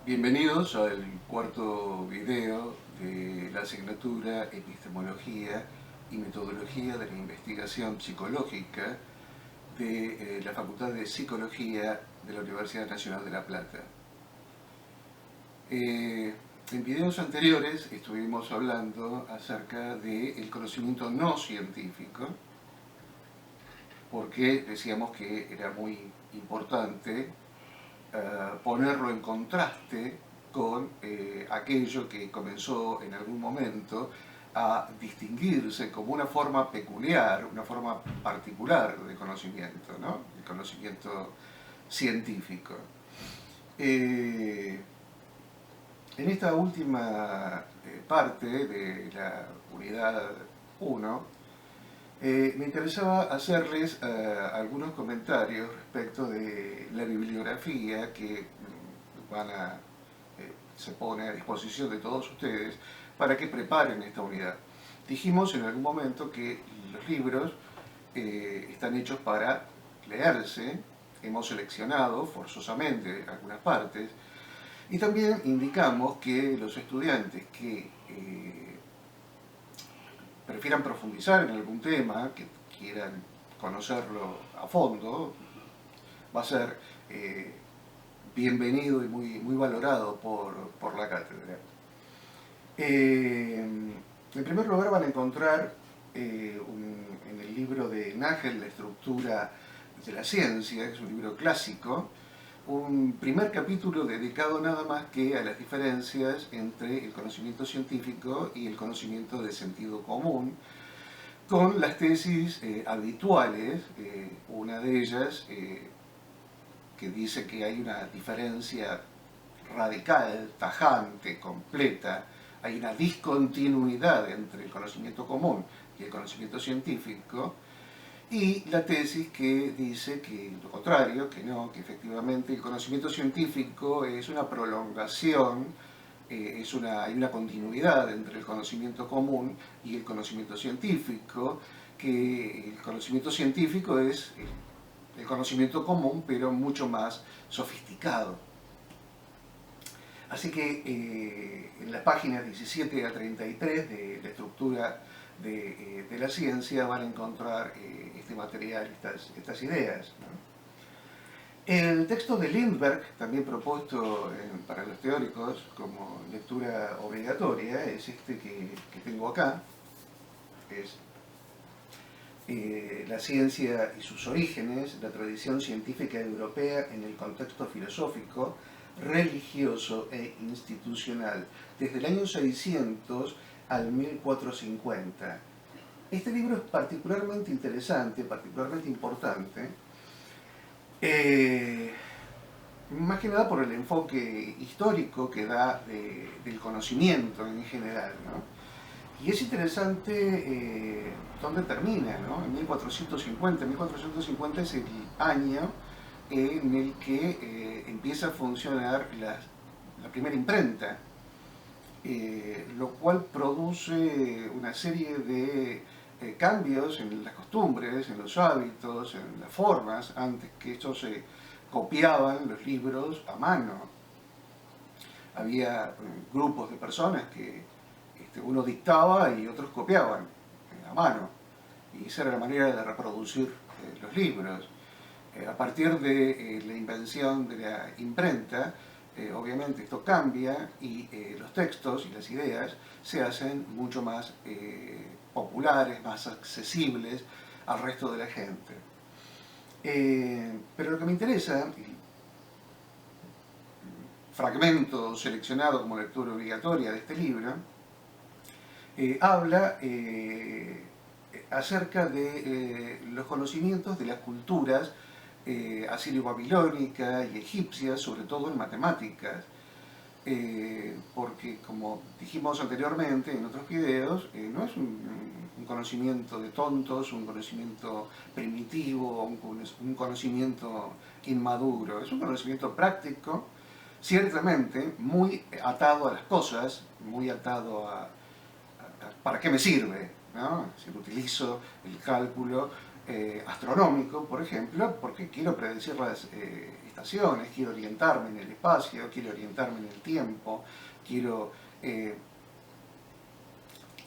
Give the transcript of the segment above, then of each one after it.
Bienvenidos al cuarto video de la asignatura Epistemología y Metodología de la Investigación Psicológica de la Facultad de Psicología de la Universidad Nacional de La Plata. En videos anteriores estuvimos hablando acerca del conocimiento no científico, porque decíamos que era muy importante ponerlo en contraste con aquello que comenzó en algún momento a distinguirse como una forma peculiar, una forma particular de conocimiento, ¿no? El conocimiento científico. En esta última parte de la unidad 1, me interesaba hacerles algunos comentarios respecto de la bibliografía que se pone a disposición de todos ustedes para que preparen esta unidad. Dijimos en algún momento que los libros están hechos para leerse, hemos seleccionado forzosamente algunas partes, y también indicamos que los estudiantes que prefieran profundizar en algún tema, que quieran conocerlo a fondo, va a ser bienvenido y muy valorado por la cátedra. En primer lugar van a encontrar en el libro de Nagel, La estructura de la ciencia, que es un libro clásico, un primer capítulo dedicado nada más que a las diferencias entre el conocimiento científico y el conocimiento de sentido común, con las tesis habituales, una de ellas que dice que hay una diferencia radical, tajante, completa, hay una discontinuidad entre el conocimiento común y el conocimiento científico, y la tesis que dice que lo contrario, que no, que efectivamente el conocimiento científico es una prolongación, hay una continuidad entre el conocimiento común y el conocimiento científico, que el conocimiento científico es el conocimiento común, pero mucho más sofisticado. Así que en las páginas 17 a 33 de la estructura de la ciencia van a encontrar este material, estas ideas, ¿no? El texto de Lindbergh, también propuesto para los teóricos como lectura obligatoria, es este que tengo acá, es La ciencia y sus orígenes, la tradición científica europea en el contexto filosófico, religioso e institucional, desde el año 600 al 1450. Este libro es particularmente interesante, particularmente importante, más que nada por el enfoque histórico que da del conocimiento en general, ¿no? Y es interesante dónde termina, ¿no? En 1450. 1450 es el año en el que empieza a funcionar la primera imprenta, lo cual produce una serie de cambios en las costumbres, en los hábitos, en las formas. Antes que esto se copiaban los libros a mano. Había grupos de personas que uno dictaba y otros copiaban a mano. Y esa era la manera de reproducir los libros. A partir de la invención de la imprenta, obviamente esto cambia y los textos y las ideas se hacen mucho más populares, más accesibles al resto de la gente. Pero lo que me interesa, el fragmento seleccionado como lectura obligatoria de este libro, habla acerca de los conocimientos de las culturas asirio-babilónica y egipcia, sobre todo en matemáticas, porque como dijimos anteriormente en otros videos, no es un conocimiento de tontos, un conocimiento primitivo, un conocimiento inmaduro, es un conocimiento práctico, ciertamente muy atado a las cosas, muy atado a ¿para qué me sirve? ¿No? Si utilizo el cálculo astronómico, por ejemplo, porque quiero predecir las estaciones, quiero orientarme en el espacio, quiero orientarme en el tiempo, quiero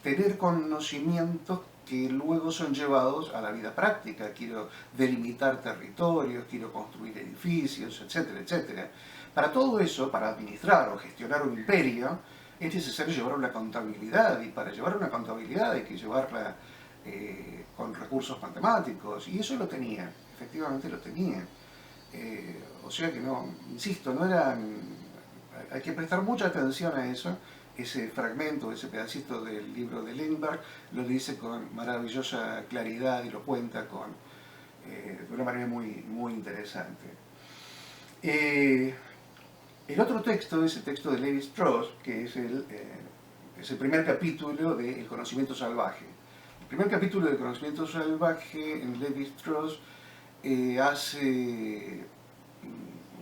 tener conocimientos que luego son llevados a la vida práctica. Quiero delimitar territorios, quiero construir edificios, etcétera, etcétera. Para todo eso, para administrar o gestionar un imperio, es necesario llevar una contabilidad, y para llevar una contabilidad hay que llevarla con recursos matemáticos, y eso lo tenía, efectivamente lo tenía. O sea que no, insisto, no eran, hay que prestar mucha atención a eso. Ese fragmento, ese pedacito del libro de Lindbergh lo dice con maravillosa claridad y lo cuenta de una manera muy, muy interesante. El otro texto es el texto de Levi-Strauss, que es el primer capítulo de El conocimiento salvaje. El primer capítulo del conocimiento salvaje en Levi-Strauss hace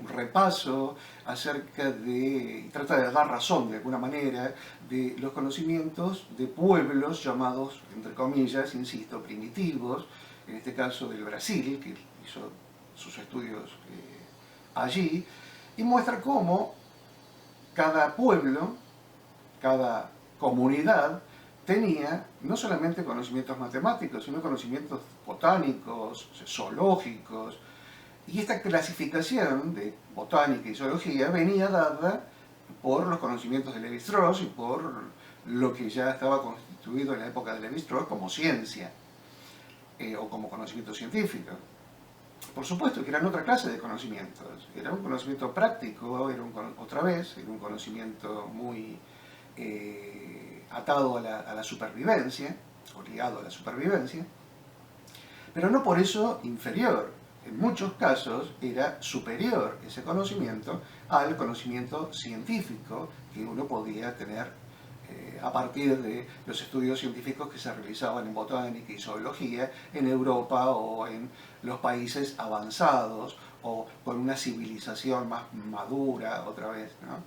un repaso acerca de, trata de dar razón de alguna manera, de los conocimientos de pueblos llamados, entre comillas, insisto, primitivos, en este caso del Brasil, que hizo sus estudios allí, y muestra cómo cada pueblo, cada comunidad, tenía no solamente conocimientos matemáticos, sino conocimientos botánicos, zoológicos, y esta clasificación de botánica y zoología venía dada por los conocimientos de Levi-Strauss y por lo que ya estaba constituido en la época de Levi-Strauss como ciencia o como conocimiento científico. Por supuesto que eran otra clase de conocimientos, era un conocimiento práctico, era otra vez, era un conocimiento muy atado a la supervivencia, o ligado a la supervivencia, pero no por eso inferior. En muchos casos era superior ese conocimiento al conocimiento científico que uno podía tener a partir de los estudios científicos que se realizaban en botánica y zoología en Europa o en los países avanzados o con una civilización más madura, otra vez, ¿no?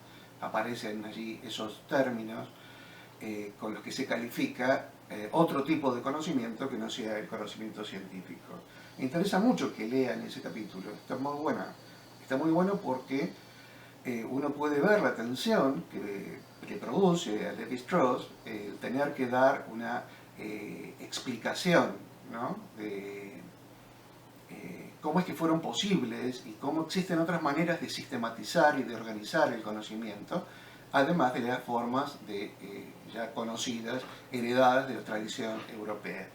Aparecen allí esos términos con los que se califica otro tipo de conocimiento que no sea el conocimiento científico. Me interesa mucho que lean ese capítulo, está muy bueno porque uno puede ver la tensión que produce a Levi-Strauss tener que dar una explicación, ¿no? de cómo es que fueron posibles y cómo existen otras maneras de sistematizar y de organizar el conocimiento, además de las formas ya conocidas, heredadas de la tradición europea.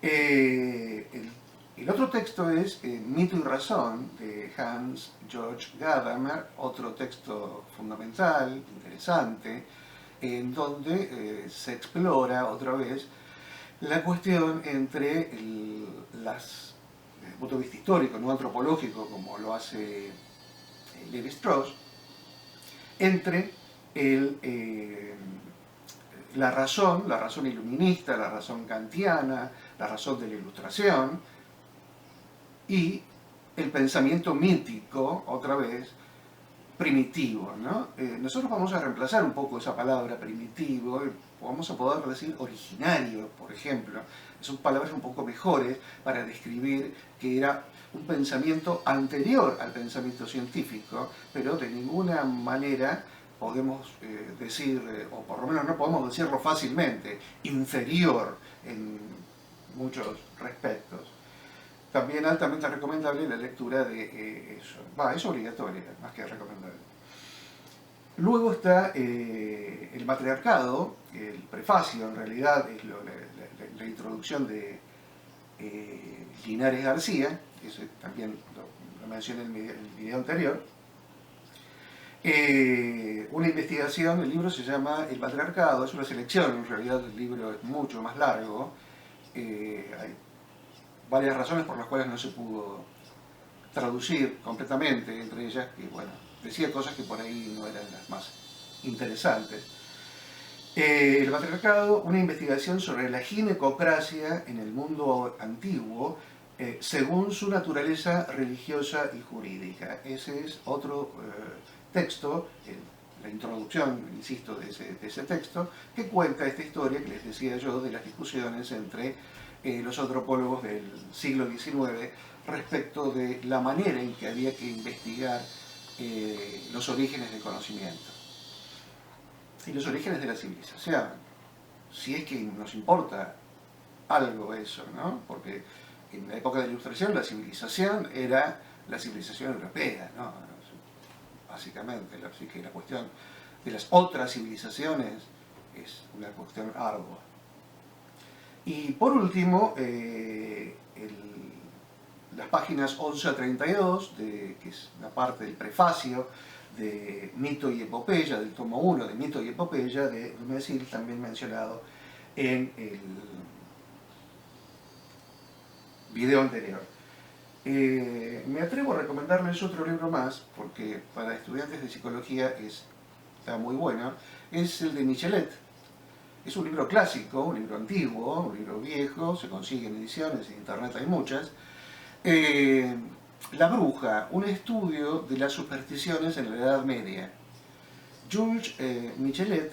El otro texto es Mito y Razón, de Hans Georg Gadamer, otro texto fundamental, interesante, en donde se explora otra vez la cuestión entre desde el punto de vista histórico, no antropológico, como lo hace Levi-Strauss, entre la razón iluminista, la razón kantiana, la razón de la Ilustración, y el pensamiento mítico, otra vez, primitivo, ¿no? Nosotros vamos a reemplazar un poco esa palabra primitivo, vamos a poder decir originario, por ejemplo. Son palabras un poco mejores para describir que era un pensamiento anterior al pensamiento científico, pero de ninguna manera podemos decir, o por lo menos no podemos decirlo fácilmente, inferior en muchos respectos. También altamente recomendable la lectura de eso. Es obligatoria, más que recomendable. Luego está el matriarcado, el prefacio en realidad es la introducción de Linares García, que eso también lo mencioné en el video anterior. Una investigación, el libro se llama El Patriarcado, es una selección, en realidad el libro es mucho más largo, hay varias razones por las cuales no se pudo traducir completamente, entre ellas que, bueno, decía cosas que por ahí no eran las más interesantes. El Patriarcado, una investigación sobre la ginecocracia en el mundo antiguo, según su naturaleza religiosa y jurídica. Ese es otro texto, la introducción, insisto, de ese texto, que cuenta esta historia que les decía yo de las discusiones entre los antropólogos del siglo XIX respecto de la manera en que había que investigar los orígenes del conocimiento y los orígenes de la civilización, si es que nos importa algo eso, ¿no? Porque en la época de la Ilustración la civilización era la civilización europea, ¿no? Básicamente, así que la cuestión de las otras civilizaciones es una cuestión ardua. Y por último, las páginas 11 a 32, que es una parte del prefacio de Mito y Epopeya, del tomo 1 de Mito y Epopeya, de Dumézil, también mencionado en el video anterior. Me atrevo a recomendarles otro libro más, porque para estudiantes de psicología está muy bueno, es el de Michelet. Es un libro clásico, un libro antiguo, un libro viejo, se consigue en ediciones, en internet hay muchas. La bruja, un estudio de las supersticiones en la Edad Media. Jules Michelet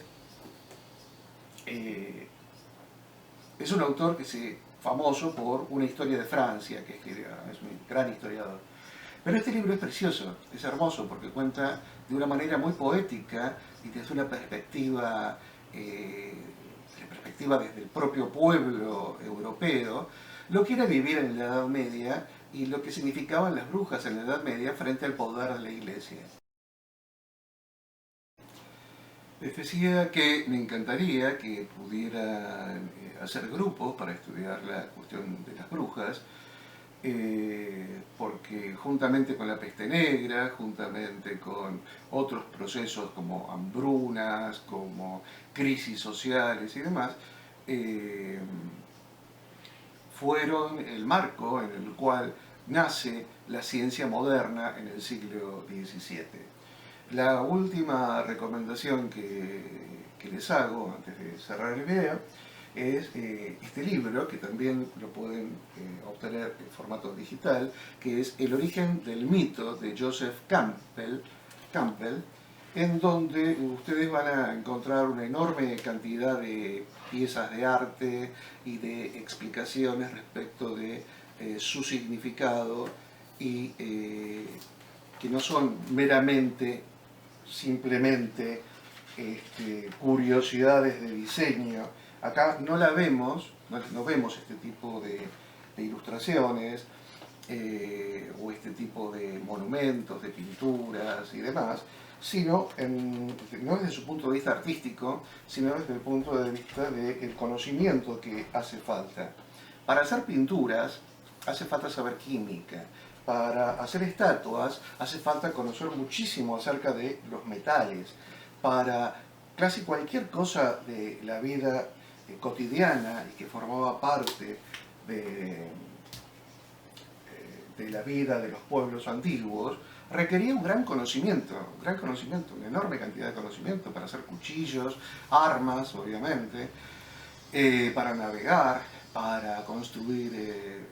es un autor que es famoso por una historia de Francia que escribió, es un gran historiador. Pero este libro es precioso, es hermoso, porque cuenta de una manera muy poética y desde una perspectiva, desde el propio pueblo europeo, lo que era vivir en la Edad Media y lo que significaban las brujas en la Edad Media frente al poder de la Iglesia. Les decía que me encantaría que pudiera hacer grupos para estudiar la cuestión de las brujas, porque juntamente con la peste negra, juntamente con otros procesos como hambrunas, como crisis sociales y demás, fueron el marco en el cual nace la ciencia moderna en el siglo XVII. La última recomendación que les hago antes de cerrar el video es este libro, que también lo pueden obtener en formato digital, que es El origen del mito, de Joseph Campbell, en donde ustedes van a encontrar una enorme cantidad de piezas de arte y de explicaciones respecto de su significado y que no son meramente, simplemente curiosidades de diseño. Acá no la vemos, no vemos este tipo de ilustraciones o este tipo de monumentos, de pinturas y demás, sino no desde su punto de vista artístico, sino desde el punto de vista del conocimiento que hace falta. Para hacer pinturas hace falta saber química. Para hacer estatuas hace falta conocer muchísimo acerca de los metales. Para casi cualquier cosa de la vida cotidiana y que formaba parte de la vida de los pueblos antiguos, requería un gran conocimiento, una enorme cantidad de conocimiento para hacer cuchillos, armas, obviamente, para navegar, para construir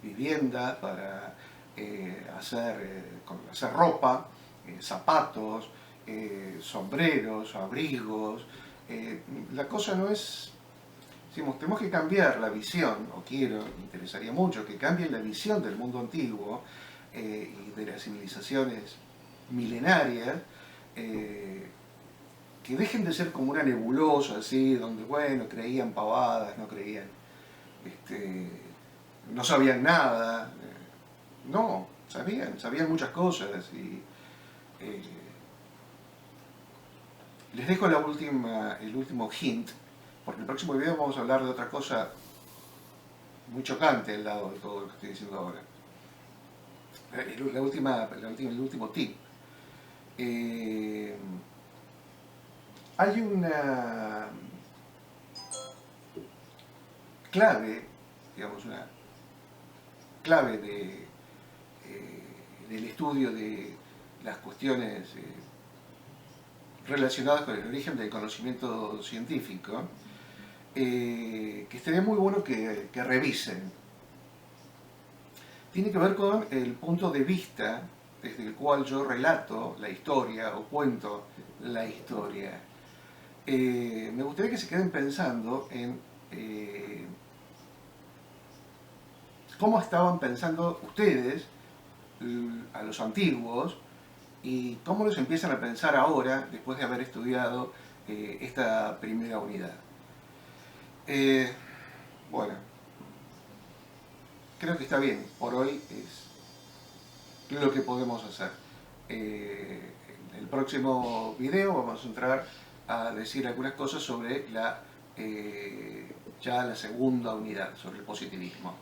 viviendas, para hacer ropa, zapatos, sombreros, abrigos. La cosa no es... Decimos, tenemos que cambiar la visión, me interesaría mucho que cambien la visión del mundo antiguo y de las civilizaciones milenarias, que dejen de ser como una nebulosa, así, donde, bueno, creían pavadas, no creían, no sabían nada. No, sabían muchas cosas. Y les dejo el último hint, porque en el próximo video vamos a hablar de otra cosa muy chocante al lado de todo lo que estoy diciendo ahora. El último tip. Hay una clave, digamos, una clave del estudio de las cuestiones relacionadas con el origen del conocimiento científico, que estaría muy bueno que revisen. Tiene que ver con el punto de vista desde el cual yo relato la historia o cuento la historia. Me gustaría que se queden pensando en cómo estaban pensando ustedes, a los antiguos, y cómo los empiezan a pensar ahora, después de haber estudiado esta primera unidad. Bueno, creo que está bien, por hoy es lo que podemos hacer. En el próximo video vamos a entrar a decir algunas cosas sobre ya la segunda unidad, sobre el positivismo.